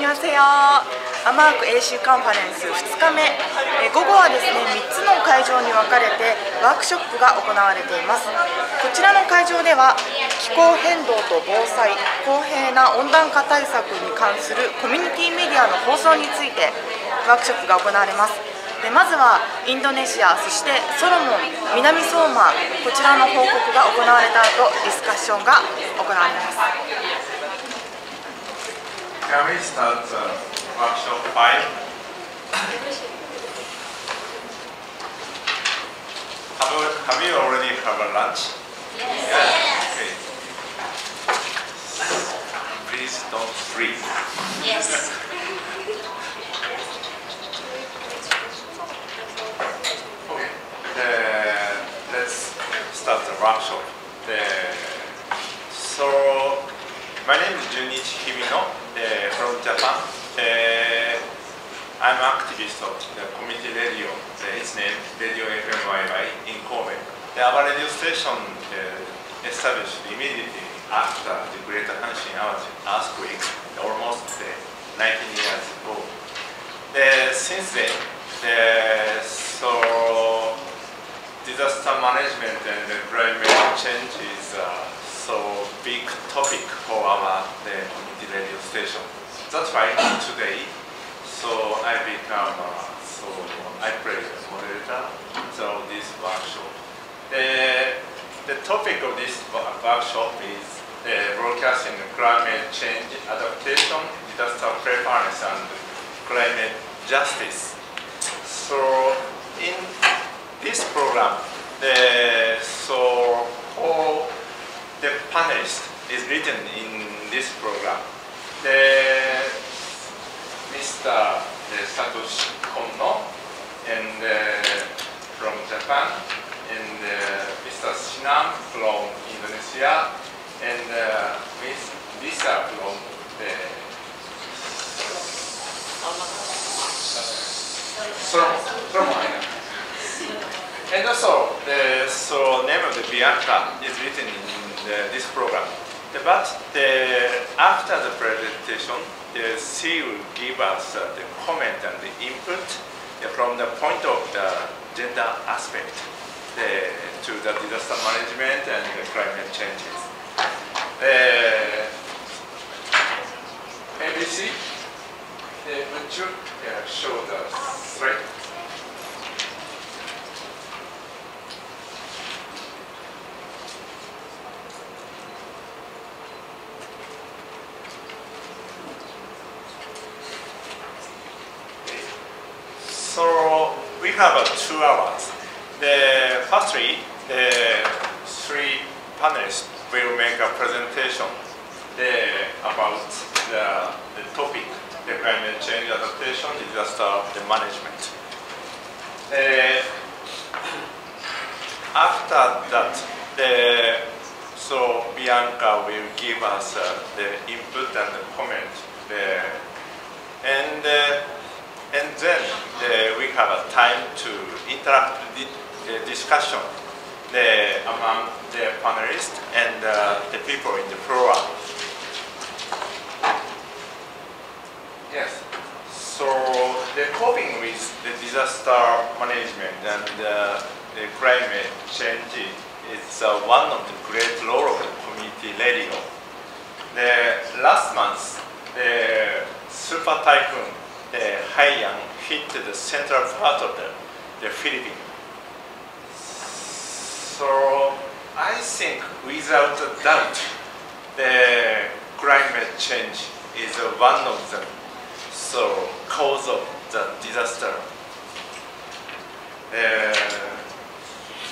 안녕하세요。アマーク AC カンファレンス2日目、午後はですね、3つの会場に分かれてワークショップが行われています。こちらの会場では気候変動と防災、公平な温暖化対策に関するコミュニティメディアの放送についてワークショップが行われます。でまずはインドネシア、そしてソロモン、南相馬、こちらの報告が行われた後、ディスカッションが行われます。Can we start workshop 5? Have you already have a lunch? Yes. Okay. Please don't freeze. Yes. Okay. Let's start the workshop. So, my name is Junichi Hibino from Japan. I'm an activist of the community radio. Its name Radio FMYY in Kobe. Our radio station established immediately after the Great Hanshin earthquake, almost 19 years ago. Since then, so disaster management and climate change is so big topic for our community radio station. That's why today, so I become I play the moderator. So this workshop. The topic of this workshop is broadcasting climate change adaptation, disaster preparedness, and climate justice. So in this program, so all the panelists is written in this program. Mr. Satoshi Konno and from Japan, and Mr. Sinam from Indonesia, and Ms. Lisa from Soma. And also, so name of the Bianca is written in this program. But after the presentation, she will give us the comment and the input from the point of the gender aspect to the disaster management and the climate changes. ABC, would you show the slide? So we have 2 hours. Firstly, the 3 panelists will make a presentation about the topic, the climate change adaptation, disaster management. After that, so Bianca will give us the input and the comment. And then we have a time to interact the discussion among the panelists and the people in the floor. Yes. So the coping with the disaster management and the climate change is one of the great role of the community radio. Last month, the super typhoon Haiyan hit the central part of the Philippines. So I think without a doubt the climate change is one of the cause of the disaster.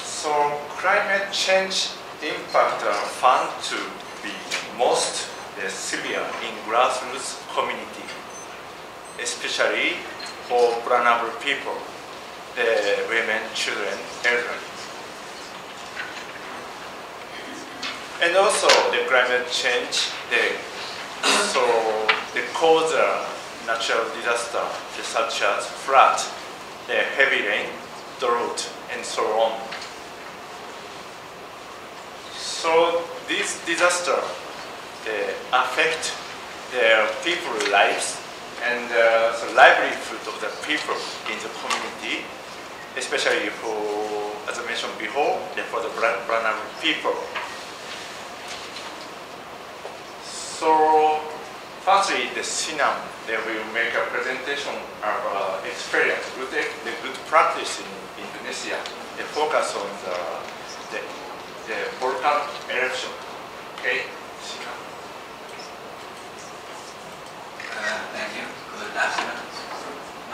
So climate change impact are found to be most severe in grassroots community, especially for vulnerable people, the women, children, elderly. And also the climate change, the cause natural disaster such as flood, the heavy rain, drought, and so on. So these disasters affect their people's lives and the livelihood of the people in the community, especially for, as I mentioned before, for the vulnerable people. So, firstly, the Sinam, they will make a presentation of experience, the good practice in Indonesia. They focus on the volcano eruption. Okay, Sinam. Thank you. Good afternoon.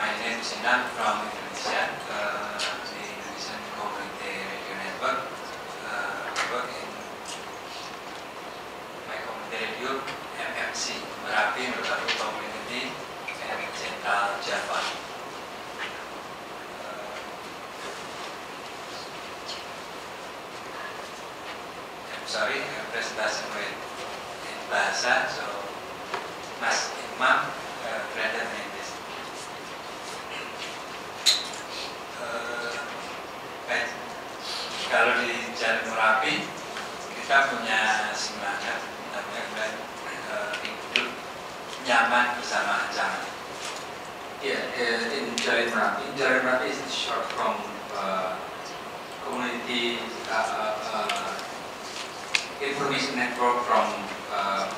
My name is Sinam from Indonesia, the Indonesian Community Radio Network. I work in my community radio, MMC, Merapi Horiwapu Community, and Central Java. I'm sorry, presentasi in bahasa, so Mas Imam, Brandon Mendes. Kalau di Jalan Merapi kita punya semangat namanya hidup nyaman bersama ancaman. Yeah, in Jalan Merapi is short from community information network from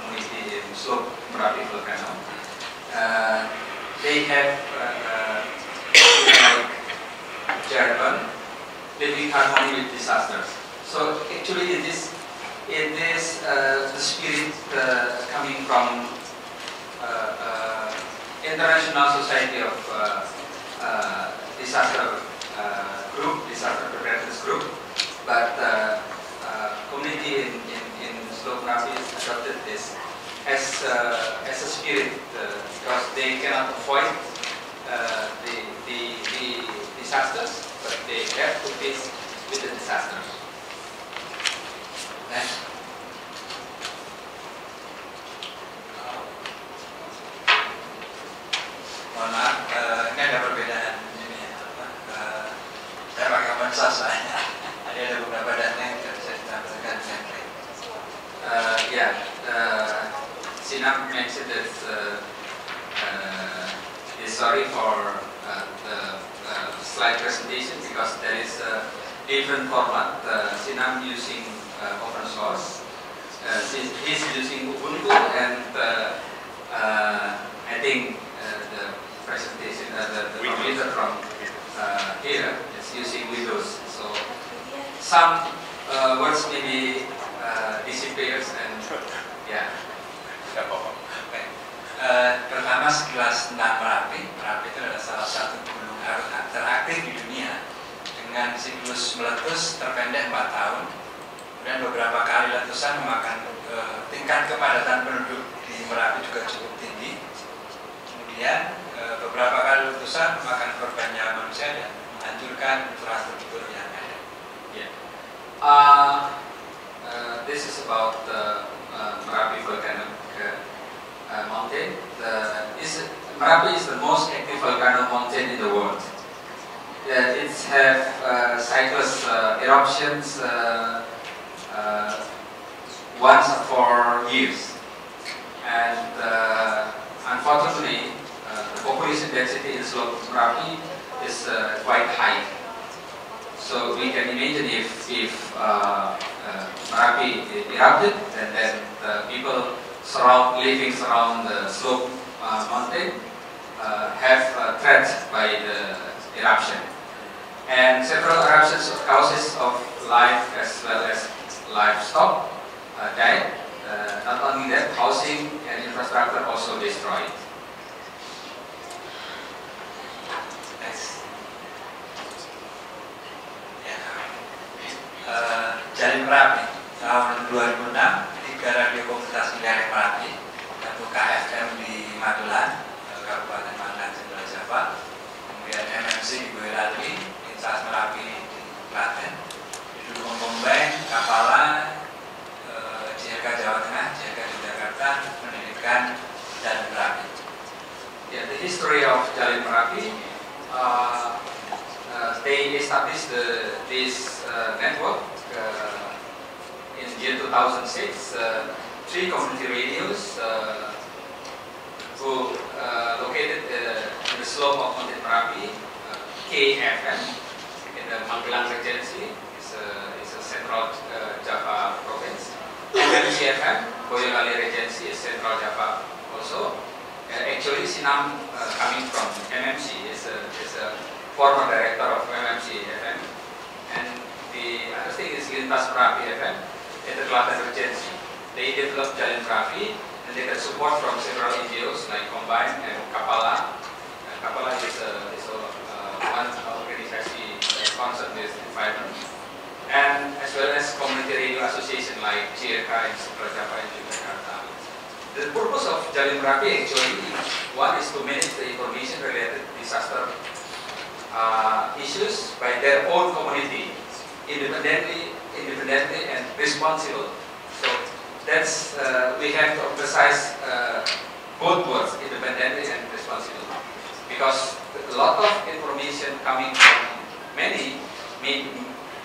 community in slope Merapi volcano. They have like jargon living harmony with disasters. So actually it is the spirit coming from international society of disaster group, disaster preparedness group, but community in Slope Merapi adopted this as a spirit because they cannot avoid the disasters, but they have to face with the disasters. Next. Mohon maaf, ini ada perbedaan ini saya pakai mensos soalnya. Ada beberapa data yang tidak bisa ditampilkan dengan baik. Sinam mentioned that is sorry for the slide presentation because there is a different format. Sinam using open source. He's using Ubuntu, and I think the presentation, the computer from here is using Windows. So some words may be disappears and yeah. Pertama sekilas tentang Merapi. Merapi itu adalah salah satu gunung teraktif di dunia dengan siklus meletus terpendek 4 tahun. Kemudian beberapa kali letusan memakan tingkat kepadatan penduduk di Merapi juga cukup tinggi. Kemudian beberapa kali letusan memakan korban nyawa manusia dan menghancurkan infrastruktur yang ada. This is about the Merapi volcanic mountain. Merapi is the most active volcano mountain in the world. It have cyclous eruptions once for years, and unfortunately, the population density in slope Merapi is quite high. So we can imagine if Merapi erupted, and then the people living around the slope mountain have threat by the eruption. And several eruptions causes of life as well as livestock died. Not only that, housing and infrastructure also destroyed. Jalan Merapi tahun 2006, 3 radio komunitas wilayah Merapi, 1 KFM di Magelang, Kabupaten Magelang, Central Java, kemudian MMC di Boyolali, Instansi Merapi di Klaten, didukung Bombay, Kapala, JPKI Jawa Tengah, JPKI di Jakarta, pendidikan Jalan Merapi. The history of Jalan Merapi. They established this network in year 2006. 3 community radios who located in the slope of Mountain Merapi, KFM, in the Magelang Regency, is a central Java province. FMCFM, Boyolali Regency, is central Java also. Actually, Sinam coming from MMC is a former director of MMC FM, and the other thing is Lintas Merapi FM in the Klaten Regency. They developed Jalin Merapi, and they got support from several NGOs like Combine and Kapala. Kapala is one organization concerned with environment, and as well as community radio association like JPKI in Central Java and Jakarta. The purpose of Jalin Merapi actually, one is to manage the information related to disaster issues by their own community, independently and responsible. So that's we have to emphasize both words, independently and responsible, because a lot of information coming from many,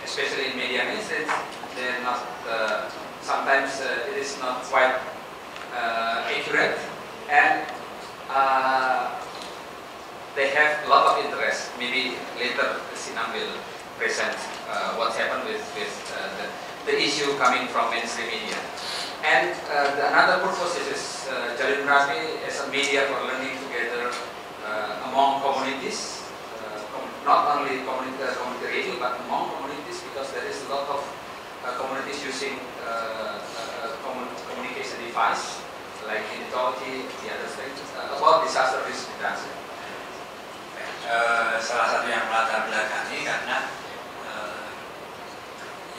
especially in media mainstream, they're not sometimes it is not quite accurate, and they have a lot of interest. Maybe later Sinam will present what's happened with the issue coming from mainstream media. And another purpose is Jalin Merapi as a media for learning together among communities, not only community radio, but among communities, because there is a lot of communities using communication device like Indonesian, the other things, about disaster risk reduction. Salah satu yang melatar belakangi karena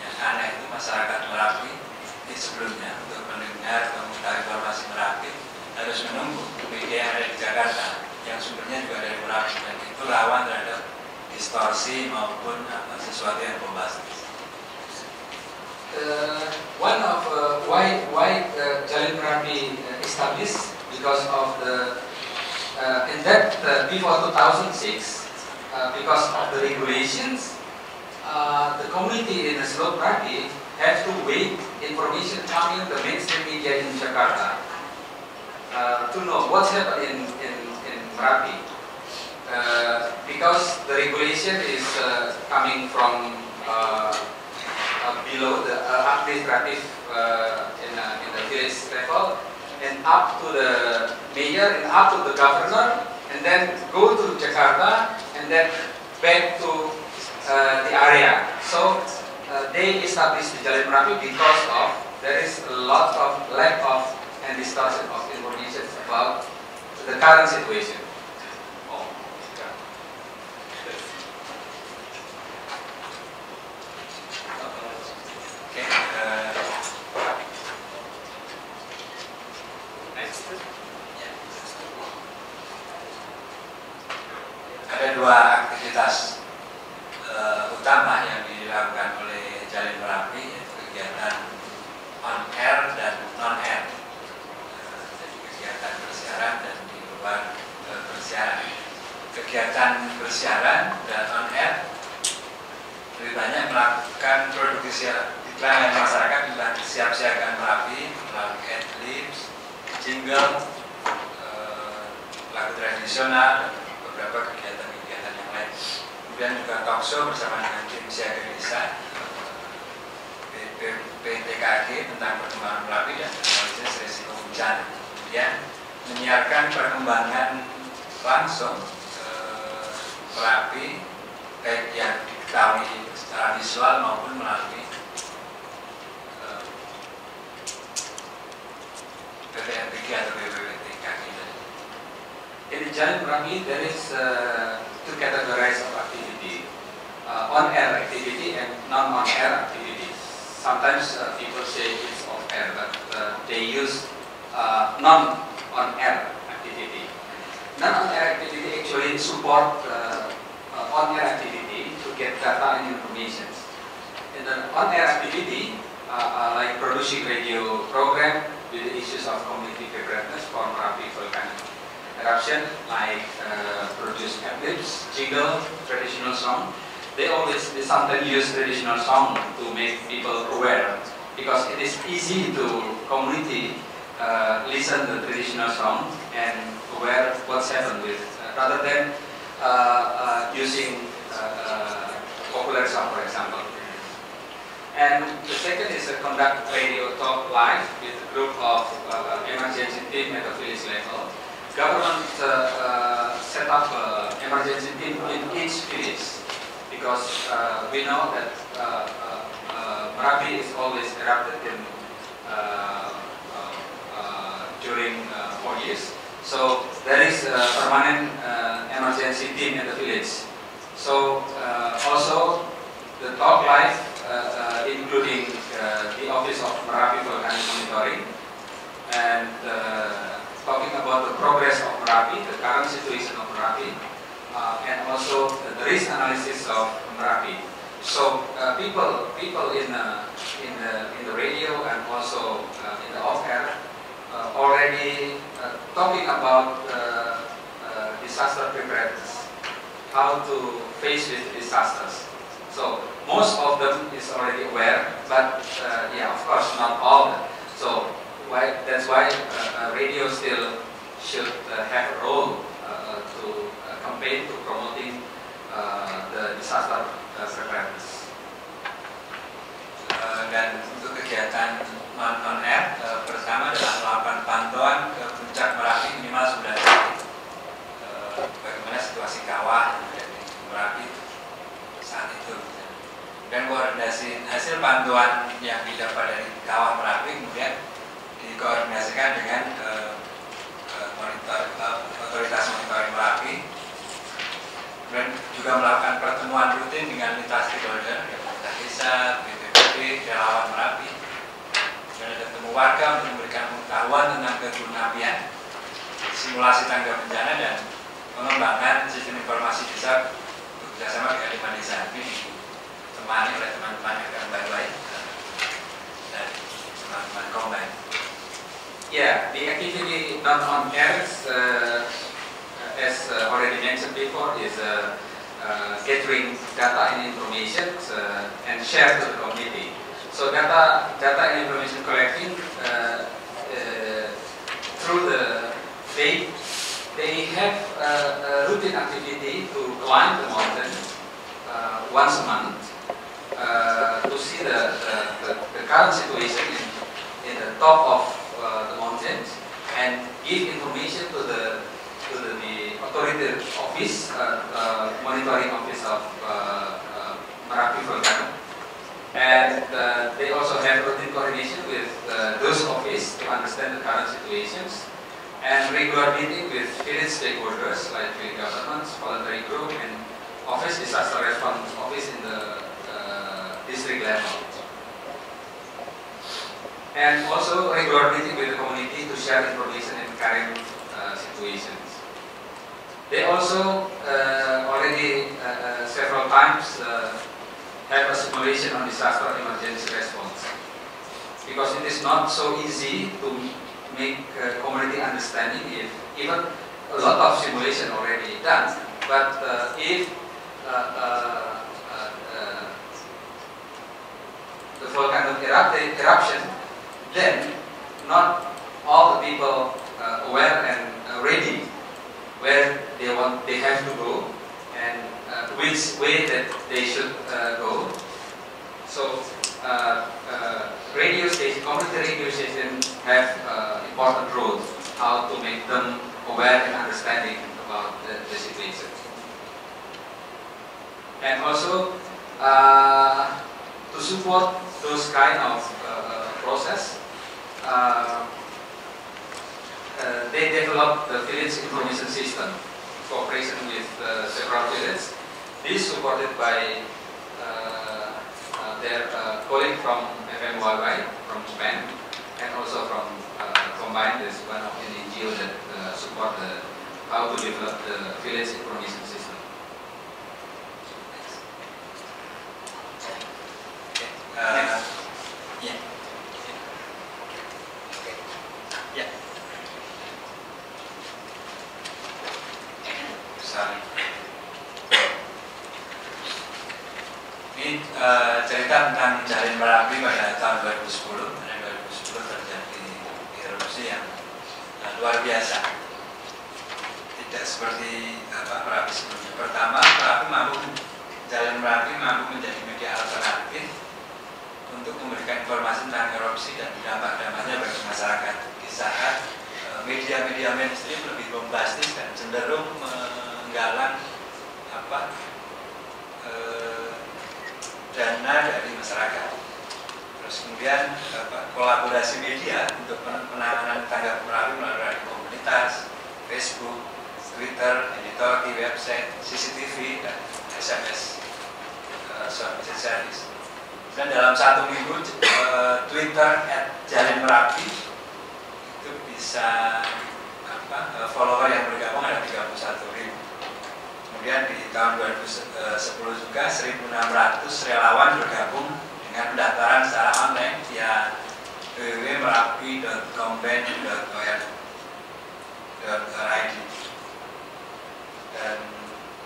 yang aneh itu masyarakat Merapi di sebelumnya untuk mendengar mengetahui informasi Merapi harus menunggu media yang ada di Jakarta yang sumbernya juga dari Merapi, dan itu rawan terhadap distorsi maupun sesuatu yang bombastis. One of why Jalin Merapi established, because of the in that before 2006, because of the regulations, the community in the Slope Merapi have to wait information coming the mainstream media in Jakarta to know what's happening in Merapi, because the regulation is coming from below the administrative in the village level, and up to the mayor and up to the governor, and then go to Jakarta and then back to the area. So they established the Jalin Merapi because of there is a lot of lack of and distortion of information about the current situation. Ada dua aktivitas utama yang dilakukan oleh Jalin Merapi, yaitu kegiatan on air dan non air, jadi kegiatan bersiaran dan di luar bersiaran. Kegiatan bersiaran dan on air lebih banyak melakukan produksi iklan yang masyarakat tentang kesiapsiagaan Merapi melalui ad-libs, jingle, lagu tradisional, dan beberapa kegiatan-kegiatan yang lain. Kemudian juga talk show bersama dengan tim siaga desa, JPKI tentang perkembangan Merapi dan analisis risiko bencana. Kemudian menyiarkan perkembangan langsung Merapi, baik yang diketahui secara visual maupun melalui PPMPG atau BPPTKI. In Jalin Merapi, there is two categories of activity: on-air activity and non-on-air activity. Sometimes people say it's off-air, but they use non-on-air activity. Non-on-air activity actually support on-air activity to get data and information. In the on-air activity, like producing radio program with the issues of community preparedness for Merapi volcanic eruption, like produce ad-libs, jingle, traditional song. They sometimes use traditional song to make people aware, because it is easy to community listen to the traditional song and aware what's happened with, rather than using popular song, for example. And the second is conduct radio talk live with a group of emergency team at the village level. Government set up emergency team in each village because we know that Merapi is always erupted in during 4 years. So there is a permanent emergency team in the village. So also the talk live, including the Office of Merapi Volcanic Monitoring, and talking about the progress of Merapi, the current situation of Merapi, and also the risk analysis of Merapi. So people in the radio and also in the off air already talking about disaster preparedness, how to face with disasters. So most of them is already aware, but yeah, of course not all. So that's why radio still should have a role to campaign to promoting the disaster preparedness. Dan untuk kegiatan non-air, pertama adalah melakukan pantauan ke puncak Merapi minimal 9 kali. Bagaimana situasi kawah di Merapi saat itu. Dan koordinasi hasil pantauan yang didapat dari kawah Merapi kemudian dikoordinasikan dengan otoritas monitoring Merapi, dan juga melakukan pertemuan rutin dengan lintas stakeholder, pemerintah desa, BPBD, relawan Merapi, dan ada temu warga untuk memberikan pengetahuan tentang kegunaan, simulasi tanggap bencana, dan pengembangan sistem informasi desa bekerjasama dengan 5 desa. Ini ditemani oleh teman-teman FMYY dan teman-teman combine. Yeah, the activity done on air, as already mentioned before, is gathering data and information and share to the community. So data and information collecting through the they have a routine activity to climb the mountain once a month to see the current situation in the top of the mountains and give information to the authority office, monitoring office of Merapi Volcano, and they also have routine coordination with those office to understand the current situations, and regular meeting with village stakeholders like village governments, voluntary group, and office disaster response office in the district level. And also regular meeting with the community to share information in current situations. They also already several times have a simulation on disaster emergency response, because it is not so easy to make community understanding if even a lot of simulation already done. But if the volcano eruption, then not all the people aware and ready where they have to go and which way that they should go. So radio station, community radio stations have important role how to make them aware and understanding about the situation. And also to support those kind of process, they developed the village information system, cooperation with several villages. This supported by their colleague from FMYY from Japan, and also from Combined, is one of the NGO that support how to develop the village information system. Next. Yeah. Yeah. Sorry. Ini cerita tentang jalin Merapi pada tahun 2010. Karena 2010 terjadi erupsi luar biasa. Tidak seperti Merapi sebelumnya. Pertama, Jalan Merapi mampu menjadi media alternatif untuk memberikan informasi tentang erupsi dan dampak-dampaknya bagi masyarakat. Di saat media-media mainstream lebih bombastis dan cenderung menggalang dana dari masyarakat. Terus kemudian kolaborasi media untuk penanganan tanggap Merapi melalui komunitas, Facebook, Twitter, editor, website, CCTV, dan SMS service. Dan dalam 1 minggu Twitter @jalinmerapi itu bisa follower yang bergabung ada 31.000. Kemudian di tahun 2010 juga 1.600 relawan bergabung dengan pendaftaran secara online via www.merapi.com.id. Dan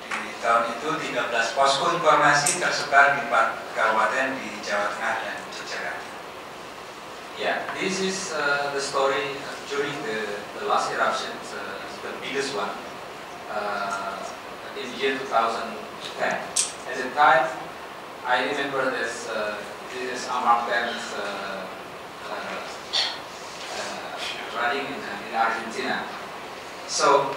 di tahun itu 13 posko informasi tersebar di 4 kabupaten di Jawa Tengah dan Yogyakarta. Yeah, this is the story during the last eruption, the biggest one, in the year 2010. At the time, I remember this is Amarc running in Argentina. So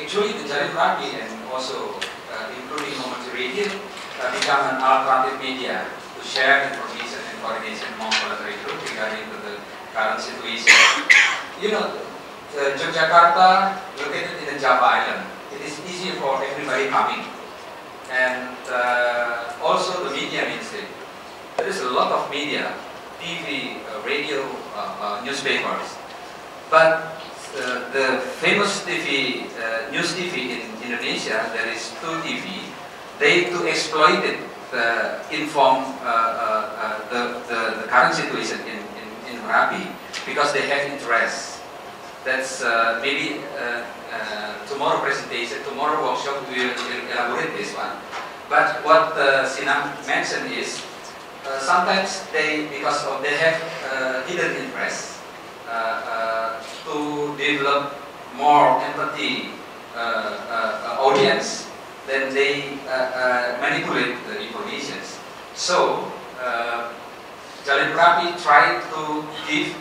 actually, the Jalan Merapi and also including community radio become an alternative media to share information and coordination among voluntary groups regarding to the current situation. You know, Yogyakarta, located in the Java Island, it is easy for everybody coming, and also the media mainstream. There is a lot of media, TV, radio, newspapers, but the famous TV, news TV in Indonesia, there is 2 TV. They to exploit it, inform the current situation in Merapi because they have interest. That's maybe tomorrow presentation, tomorrow workshop we will elaborate this one. But what Sinam mentioned is sometimes because they have hidden interest. To develop more empathy audience, then they manipulate the information. So, Jalan Merapi try to give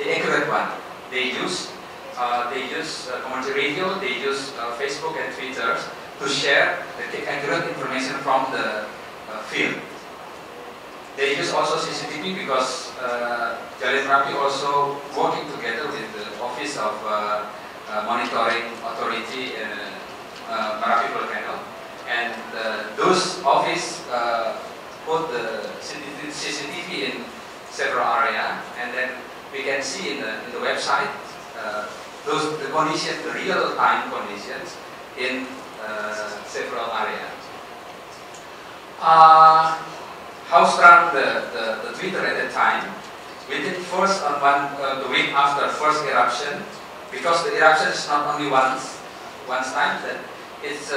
the accurate one. They use community radio, they use Facebook and Twitter to share the accurate information from the field. They use also CCTV because Jalan Merapi also working together with the Office of Monitoring Authority in Merapi Volcano, and those office put the CCTV in several areas, and then we can see in the website the conditions, the real-time conditions in several areas. How strong the Twitter at that time? Within the week after first eruption, because the eruption is not only once time, then it's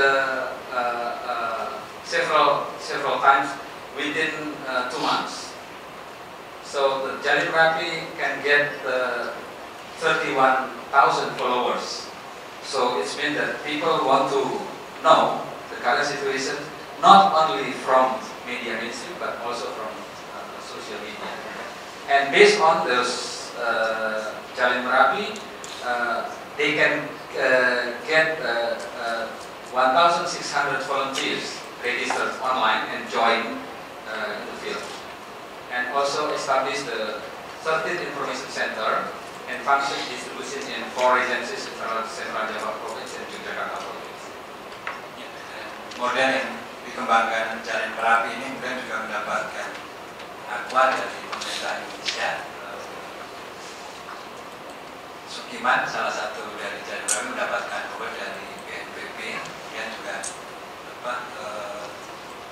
several times within 2 months. So the Jalan Merapi can get 31,000 followers. So it means that people want to know the current situation not only from media mainstream but also from social media. And based on those Jalan Merapi, they can get 1,600 volunteers registered online and join in the field. And also establish the 13th Information Center and function distribution in 4 agencies in Central Java Province and Yogyakarta Province. Kemudian yang dikembangkan Jalan Merapi ini kemudian juga mendapatkan pengakuan dari pemerintah Indonesia. Sukiman, salah satu dari Jalan Merapi, mendapatkan award dari BNPB. Kemudian juga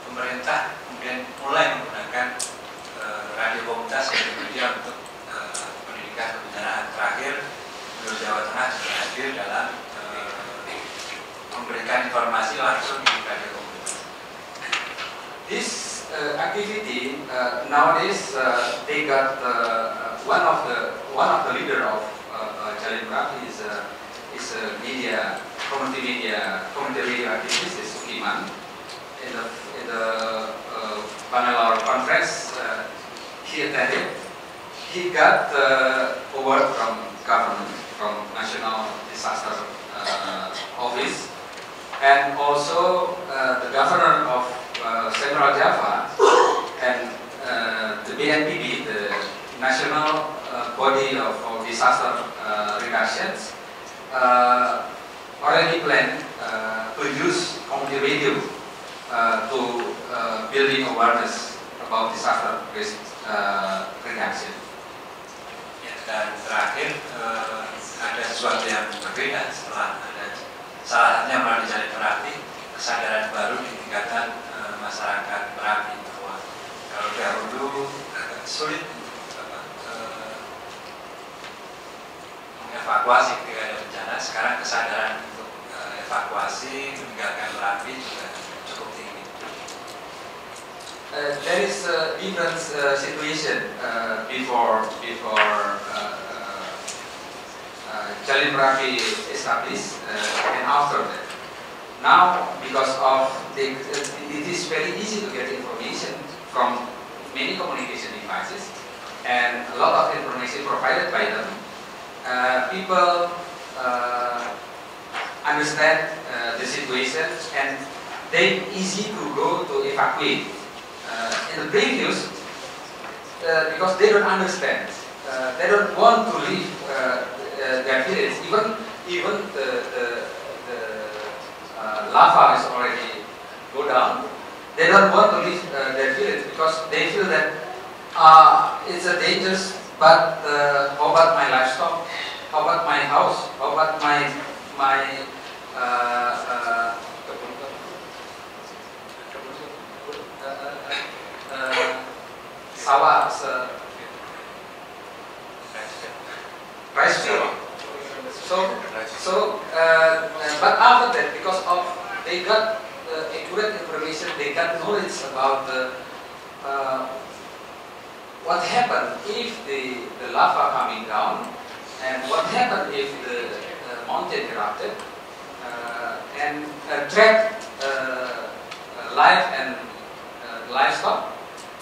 pemerintah kemudian mulai menggunakan radio komunitas sebagai media untuk pendidikan kebencanaan. Terakhir, Gubernur Jawa Tengah juga hadir dalam memberikan informasi langsung di radio komunitas. This activity nowadays they got one of the leader of community radio activist is Sukiman. In the panel or conference he attended, he got award from government, from National Disaster Office, and also the governor of Central Java and the BNPB, the National Body of Disaster Reductions, already planned to use community radio to building awareness about disaster risk reduction. Ya, dan terakhir ada sesuatu yang berbeda setelah ada salah satunya melalui jalin Merapi, kesadaran baru ditingkatkan masyarakat Merapi bahwa kalau dahulu agak sulit mengevakuasi ketika ada bencana, sekarang kesadaran untuk evakuasi meninggalkan Merapi juga cukup tinggi. There is a different situation before Jalin Merapi established and after that. Now, because of it is very easy to get information from many communication devices, and a lot of information provided by them. People understand the situation, and they easy to go to evacuate. In the previous, because they don't understand, they don't want to leave their village. Even the lava is already go down. They don't want to leave their village because they feel that it's a dangerous. But how about my livestock? How about my house? How about my sawah, rice field. But after that, because of they got accurate information, they got knowledge about what happened if the lava coming down, and what happened if the mountain erupted, and track life and livestock.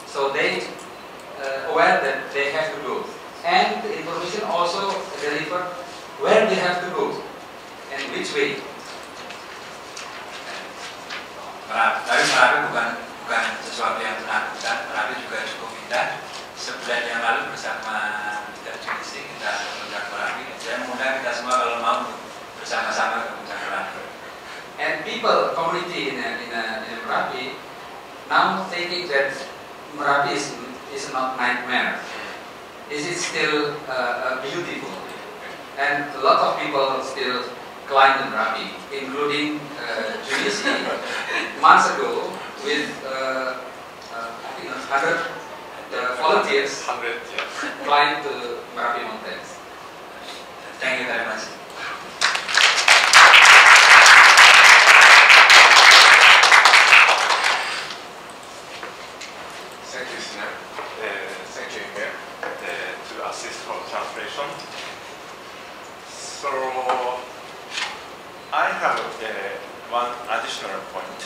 So they aware that they have to go, and the information also delivered where they have to go and which way. Tapi Merapi bukan sesuatu yang menakutkan. Merapi juga cukup indah. Sebulan yang lalu bersama Junichi kita ke puncak Merapi. Saya mengundang kita semua kalau mau bersama-sama ke puncak Merapi. And people, community in Merapi, now thinking that Merapi is not nightmare. It is still beautiful, and a lot of people still climb the Merapi, including Junichi months ago with I think 100 volunteers climb to Merapi mountains. Thank you very much. Thank you, Sinam. Thank you again to assist for translation. So I have one additional point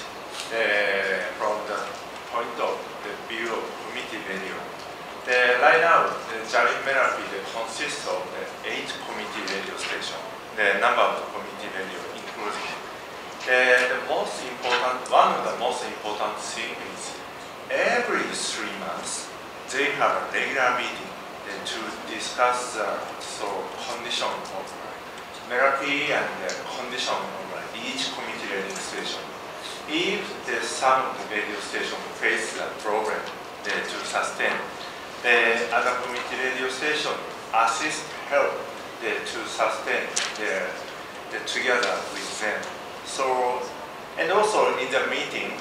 from the point of the view of community radio. Right now, Jalin Merapi consists of 8 community radio stations. The number of the community radio including. One of the most important things is every 3 months they have a regular meeting to discuss the condition of Merapi and the condition of each community radio station. If some of the radio stations face a problem to sustain, the other community radio station assist help to sustain together with them. So, and also in the meeting,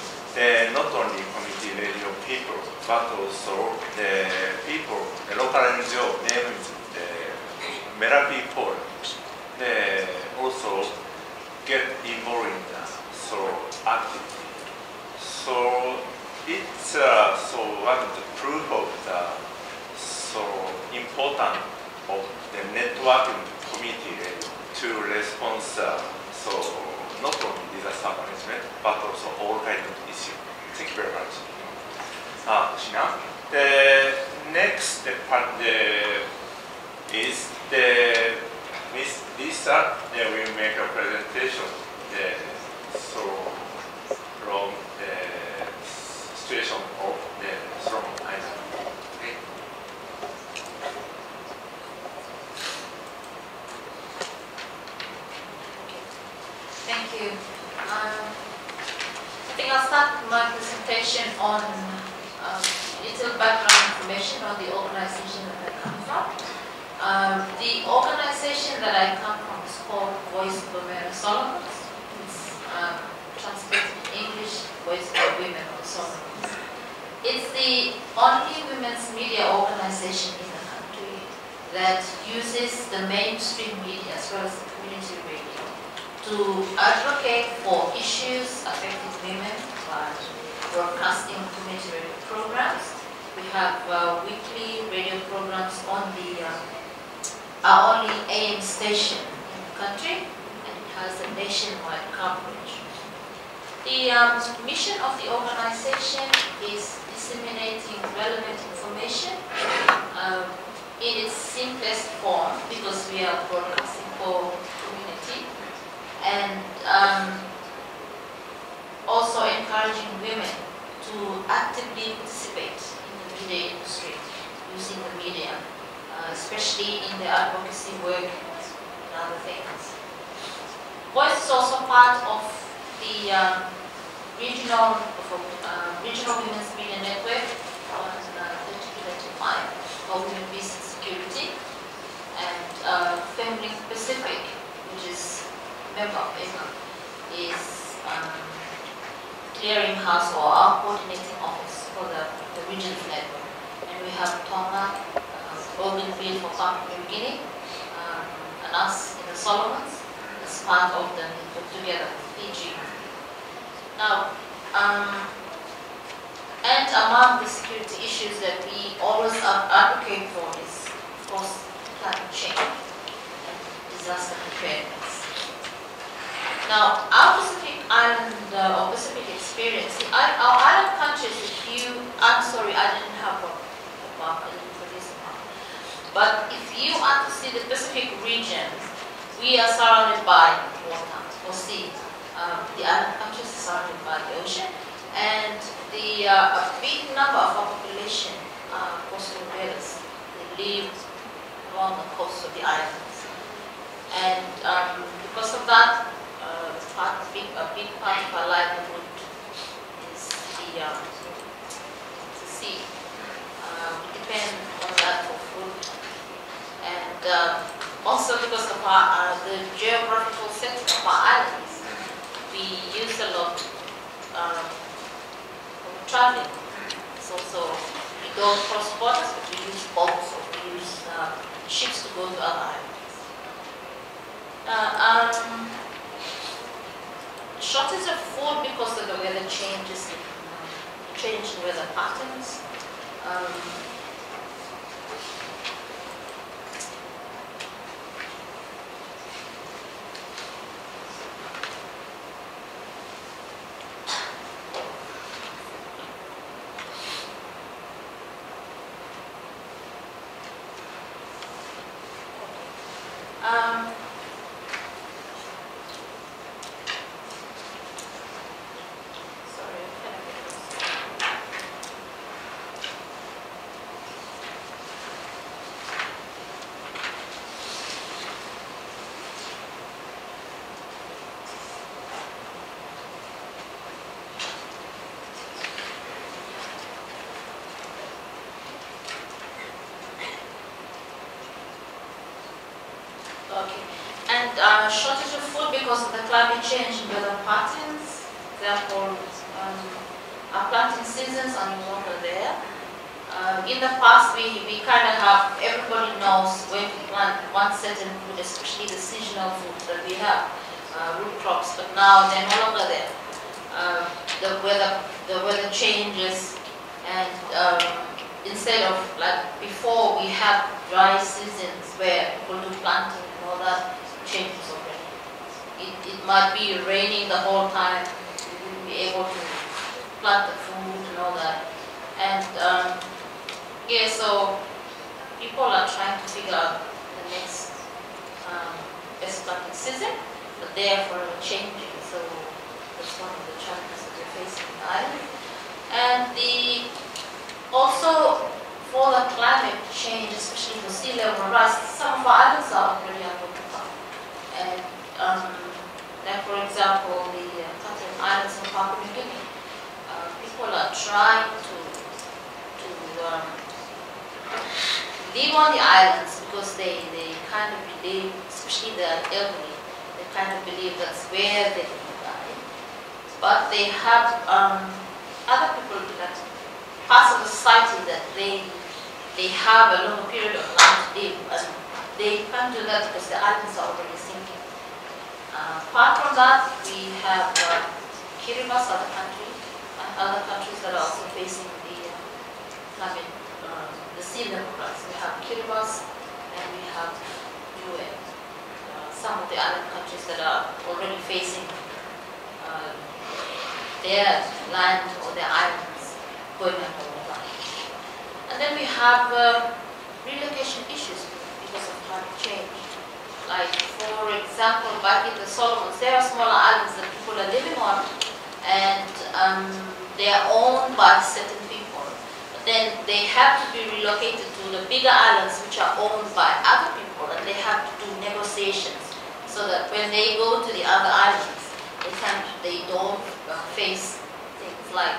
not only community radio people, but also the people, the local NGO named the Merapi Forum, they also get involved in the activity. So it's one of the proof of the important of the networking community to respond so not only disaster management, but also all kinds of issues. Thank you very much. Sinam. The next part is Miss Lisa will make a presentation so from the situation of the Solomon Island. Okay. Thank you. I think I'll start my presentation on little background information on the organization that I come from. The organization that I come from is called Voice of Women Solomons. It's translated in English, Voice of Women of Solomons. It's the only women's media organization in the country that uses the mainstream media as well as the community radio to advocate for issues affecting women by broadcasting community radio programs. We have weekly radio programs on our only AM station in the country, and it has a nationwide coverage. The mission of the organization is disseminating relevant information in its simplest form, because we are broadcasting for community, and also encouraging women to actively participate in the media industry using the media, especially in the advocacy work and other things. Voice is also part of the regional women's media network on 3025 of Women, Peace and Security, and femLINKPasific, which is a member of EMA, is clearinghouse or our coordinating office for the region's network. And we have Tonga, Bougainville for Papua New Guinea, and us in the Solomons as part of the network together with Fiji. Now, and among the security issues that we always advocate for is, of course, climate change and disaster preparedness. Now, our Pacific Island or Pacific experience, our island countries, I'm sorry, I didn't have a map, I didn't produce a map. But if you are to see the Pacific region, we are surrounded by water or sea. The island countries are surrounded by the ocean, and a big number of our population are coastal dwellers. They live along the coast of the islands, and because of that, a big part of our livelihood is the sea. We depend on that for food, and also because of the geographical setting of our islands, we use a lot of traveling. So we don't cross borders, but we use boats or we use ships to go to other islands. Shortage of food because of the weather changes, change in weather patterns. Okay, and shortage of food because of the climate change and weather patterns. Therefore, our planting seasons are no longer there. In the past, we kind of have, everybody knows when to plant one certain food, especially the seasonal food that we have, root crops, but now they're no longer there. The weather changes, and instead of like before, we had dry seasons where people do planting and all that changes already. it might be raining the whole time. You wouldn't be able to plant the food and all that. And yeah, so people are trying to figure out the next best planting season, but they are forever changing. So that's one of the challenges that we're facing in the island. And also for the climate change, especially for sea level rise, some of our islands are already underwater. And like for example, the Catherine Islands in Papua New Guinea, people are trying to live on the islands because they kind of believe, especially the elderly, they kind of believe that's where they will die. But they have other people that parts of the society that they have a longer period of time to live, and they can't do that because the islands are already sinking. Apart from that, we have Kiribati, other country, and other countries that are also facing the climate, the sea level rise. We have Kiribati and we have UN. Some of the island countries that are already facing their land or their islands going underwater. And then we have relocation issues because of climate change. Like for example, back in the Solomons, there are smaller islands that people are living on, and they are owned by certain people. But then they have to be relocated to the bigger islands which are owned by other people, and they have to do negotiations so that when they go to the other islands, they don't face things like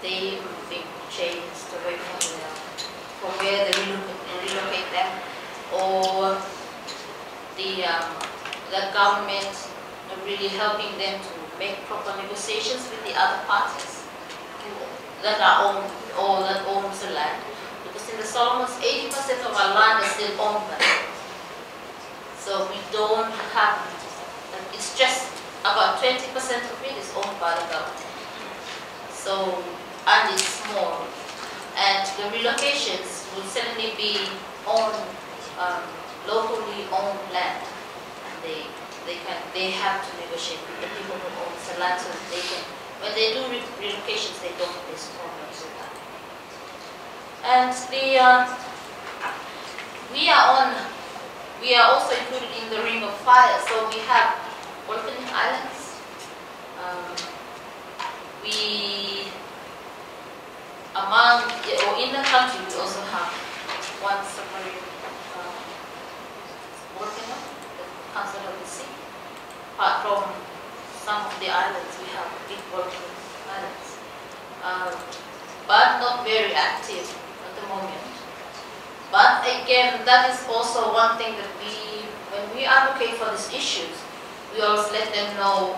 they being chased away from where they relocate them, or the government really helping them to make proper negotiations with the other parties that are owned or that owns the land. Because in the Solomons, 80% of our land is still owned land. So we don't have, it's just about 20% of it is owned by the government. So, and it's small. And the relocations will certainly be on locally owned land. And they have to negotiate with the people who own the land so that they can, when they do relocations, they don't face problems with that. And we are also included in the Ring of Fire. So we have volcanic islands. In the country, we also have one submarine volcano that comes out of the sea. Apart from some of the islands, we have big volcanic islands, but not very active at the moment. But again, that is also one thing that when we advocate for these issues, we always let them know.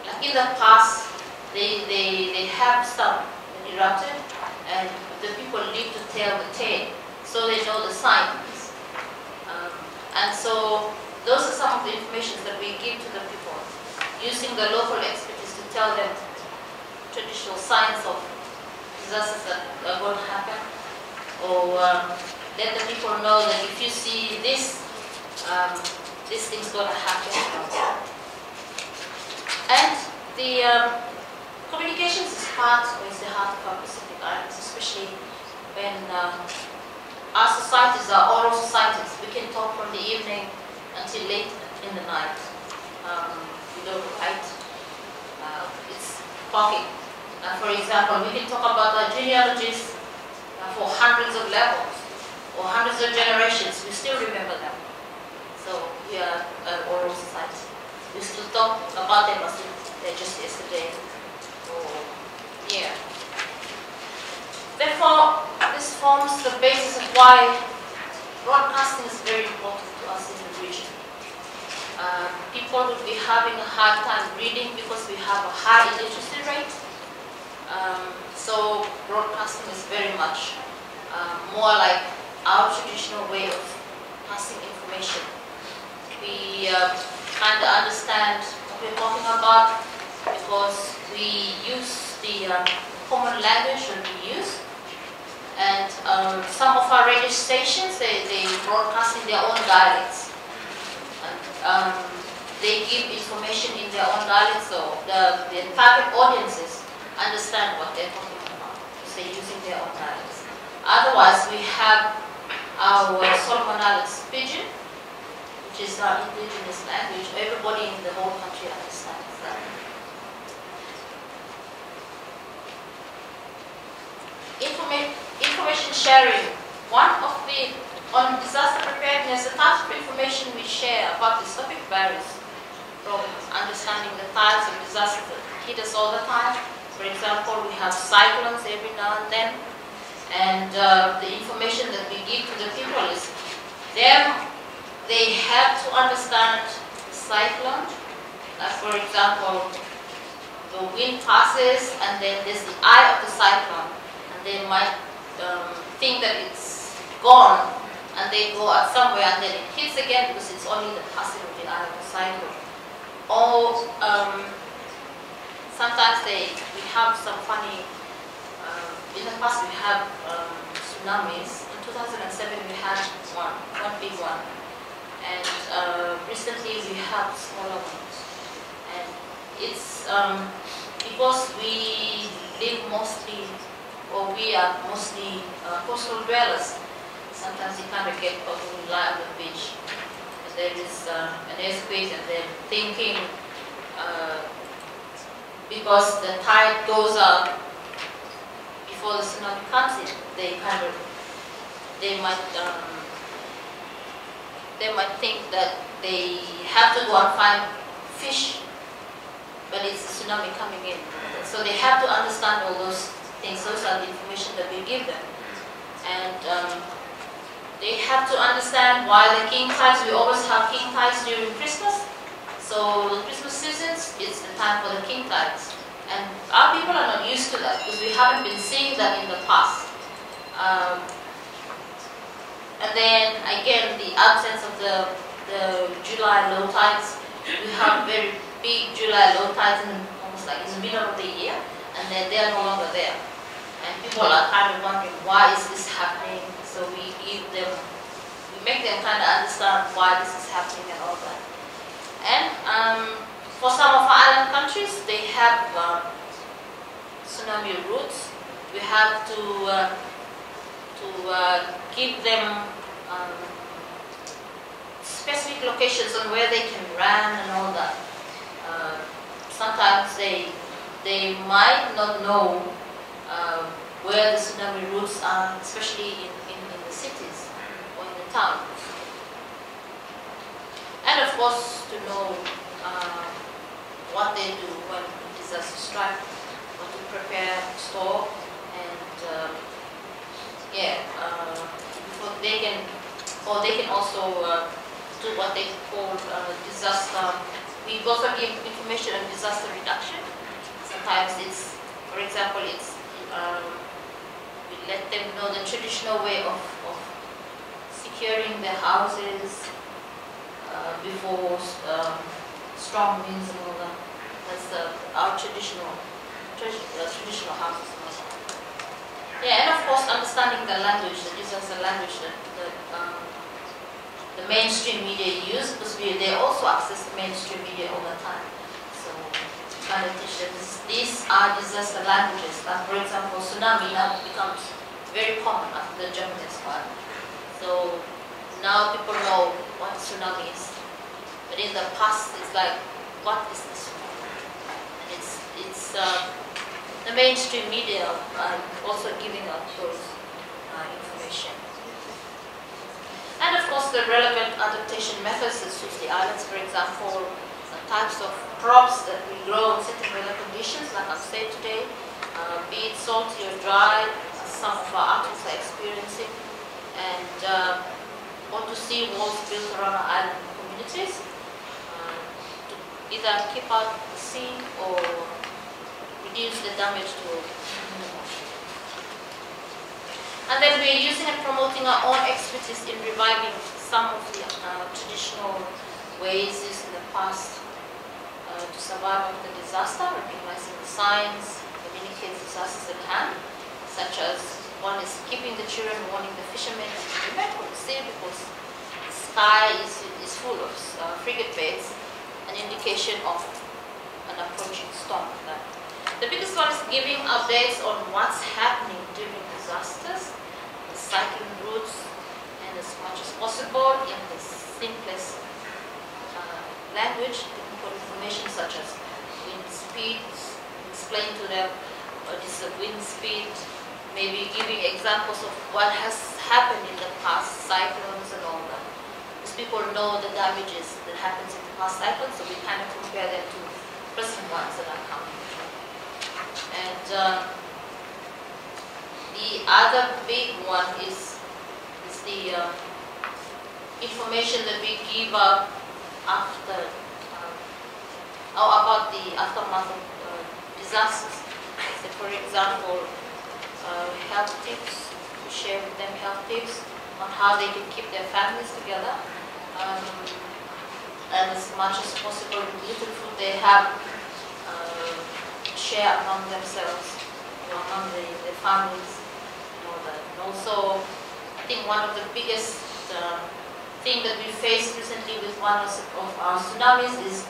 Like in the past, they have some erupted, and the people live to tell the tale, so they know the signs. And so those are some of the information that we give to the people, using the local expertise to tell them traditional signs of disasters that are going to happen, or let the people know that if you see this, this thing's going to happen. And the communications is part, or is the heart of our Pacific Islands, especially when our societies are oral societies. We can talk from the evening until late in the night. We don't write. It's talking. For example, we can talk about our genealogies for hundreds of levels or hundreds of generations. We still remember them. So we are an oral society. We still talk about them as if they're just yesterday. Yeah. Therefore, this forms the basis of why broadcasting is very important to us in the region. People will be having a hard time reading because we have a high illiteracy rate. So broadcasting is very much more like our traditional way of passing information. We kind of understand what we're talking about because we use the common language that we use. And some of our radio stations, they broadcast in their own dialects. And they give information in their own dialect, so the target audiences understand what they're talking about, because they're using their own dialects. Otherwise, we have our Solomon Islands Pidgin, which is our indigenous language. Everybody in the whole country understands that. Information sharing. On disaster preparedness, the types of information we share about this topic varies from understanding the types of disasters that hit us all the time. For example, we have cyclones every now and then, and the information that we give to the people is they have to understand the cyclone. For example, the wind passes and then there's the eye of the cyclone, and they might think that it's gone, and they go out somewhere and then it hits again because it's only the passing of the eye of the cyclone. Or sometimes we have some funny, in the past we have tsunamis. In 2007 we had one big one, and recently we have smaller ones. And it's because we live mostly, or we are mostly coastal dwellers. Sometimes you kind of get caught when you lie on the beach. And there is an earthquake, and they're thinking because the tide goes out before the tsunami comes in, they might think that they have to go and find fish, but it's a tsunami coming in. So they have to understand all those things. Those are the information that we give them. And they have to understand why the king tides, we always have king tides during Christmas. So the Christmas seasons, it's the time for the king tides. And our people are not used to that because we haven't been seeing that in the past. And then again, the absence of the July low tides. We have very big July low tides almost like in the middle of the year, and then they are no longer there. And people are kind of wondering, why is this happening? So we make them kind of understand why this is happening and all that. And for some of our island countries, they have tsunami routes. We have to give them specific locations on where they can run and all that. Sometimes they might not know where the tsunami routes are, especially in the cities or in the towns. And of course, to know what they do when disaster strikes, what to prepare, store, and before they can also do what they call disaster. We also give information on disaster reduction. Sometimes it's, for example, it's we let them know the traditional way of securing their houses before strong winds and all that. That's our traditional houses. Yeah, and of course understanding the language, the disaster language that the mainstream media use, because they also access the mainstream media all the time. So trying to teach them these are disaster languages. Like for example, tsunami now becomes very common after the Japanese one. So now people know what tsunami is. But in the past, it's like, what is the tsunami? And it's the mainstream media also giving out those information. And of course, the relevant adaptation methods that suit the islands, for example, the types of crops that we grow in certain weather conditions, like I've said today, be it salty or dry, as some of our artists are experiencing, and or to see walls built around our island communities, to either keep out the sea or reduce the damage to minimum. And then we're using and promoting our own expertise in reviving some of the traditional ways used in the past to survive after disaster, recognizing the signs that indicate disasters at hand, such as one is keeping the children, warning the fishermen and the women from the sea, because the sky is is full of frigate beds, an indication of an approaching storm. The biggest one is giving updates on what's happening during disasters, the cyclone routes, and as much as possible in the simplest language, technical information such as wind speeds, explain to them what is the wind speed, maybe giving examples of what has happened in the past cyclones and all that. Because people know the damages that happens in the past cyclones, so we kind of compare them to present ones that are coming. And the other big one is the information that we give out after about the aftermath of disasters. So for example, health tips, we share with them health tips on how they can keep their families together, and as much as possible with little food they have, share among themselves, among the families, and all that. And also, I think one of the biggest thing that we faced recently with one of our tsunamis is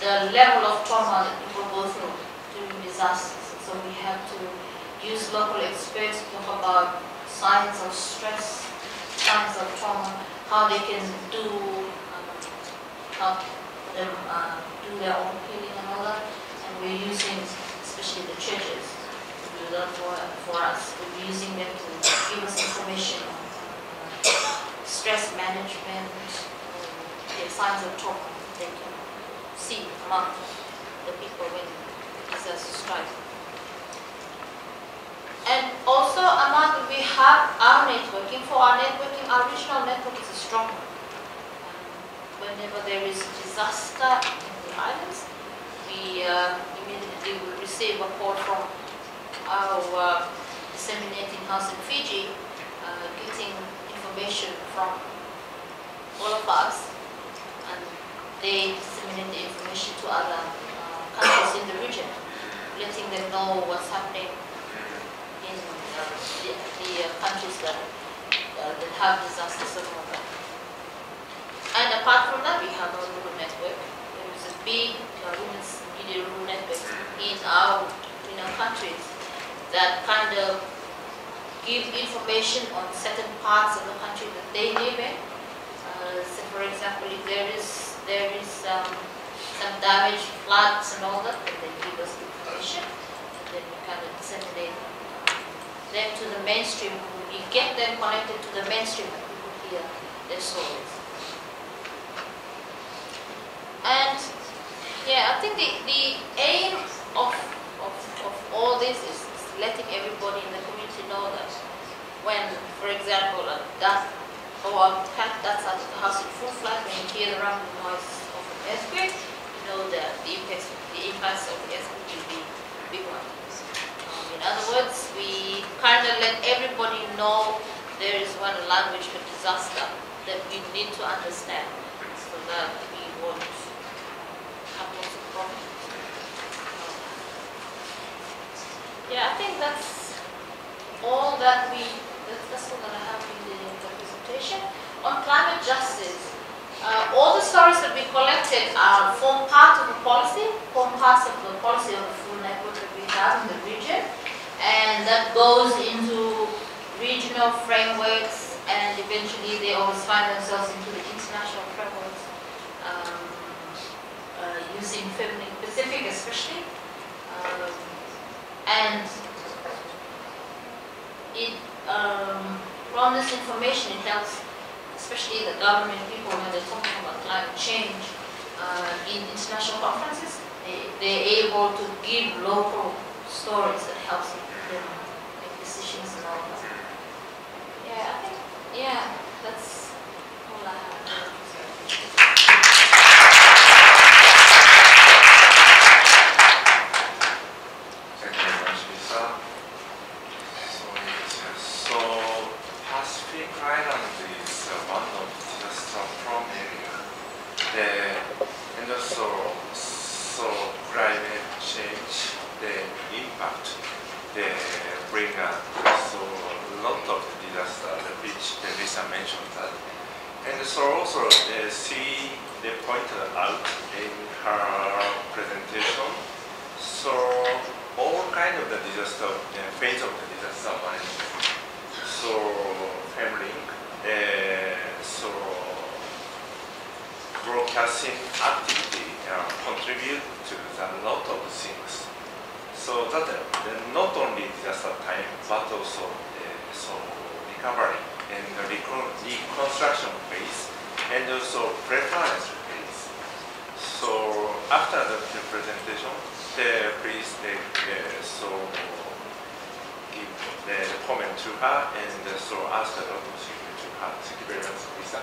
the level of trauma that people go through during disasters. So we have to use local experts to talk about signs of stress, signs of trauma, how they can help them do their own healing and all that. And we're using, especially the churches, to do that for us. We're using them to give us information on stress management, signs of trauma they can see among the people when disasters strike. And also among, we have our networking. For our networking, our regional network is stronger. Whenever there is a disaster in the islands, we immediately will receive a call from our disseminating house in Fiji, getting information from all of us, and they disseminate the information to other countries in the region, letting them know what's happening in the countries that have disasters and all that. And apart from that, we have our rural network. There is a big women's media rural network in our countries that kind of give information on certain parts of the country that they live in. So for example, if there is some damage, floods and all that, then they give us information, and then we kind of disseminate them to the mainstream. We get them connected to the mainstream and people hear their stories. And yeah, I think the aim of all this is letting everybody in the community know that when, for example, that's at the house in full flood, when you hear the rumbling noise of an earthquake, you know that the impacts of the earthquake will be big ones. In other words, we kind of let everybody know there is one language for disaster that we need to understand, so that we won't have lots of problems. Yeah, I think that's all that that's all that I have in the presentation. On climate justice, all the stories that we collected form part of the policy, form parts of the policy of the full network that we have in the region, and that goes into regional frameworks, and eventually they always find themselves into the international frameworks, using femLINKPasific especially. And it, from this information, it helps, especially the government people when they're talking about climate change in international conferences. They're able to give local stories that helps them make decisions and all that. Yeah, I think, yeah, that's all I have. Pacific Island is one of disaster-prone area, and also climate change, the impact, they bring a lot of disasters, which Lisa mentioned that, And so also she pointed out in her presentation, so all kind of the disaster, phase of the disaster management, so FMLINK, so broadcasting activity contribute to a lot of things. So that not only disaster time, but also so recovery and reconstruction phase, and also preparedness phase. So after the presentation, please so give the comment to her and so ask her to her. Thank you very much, Lisa.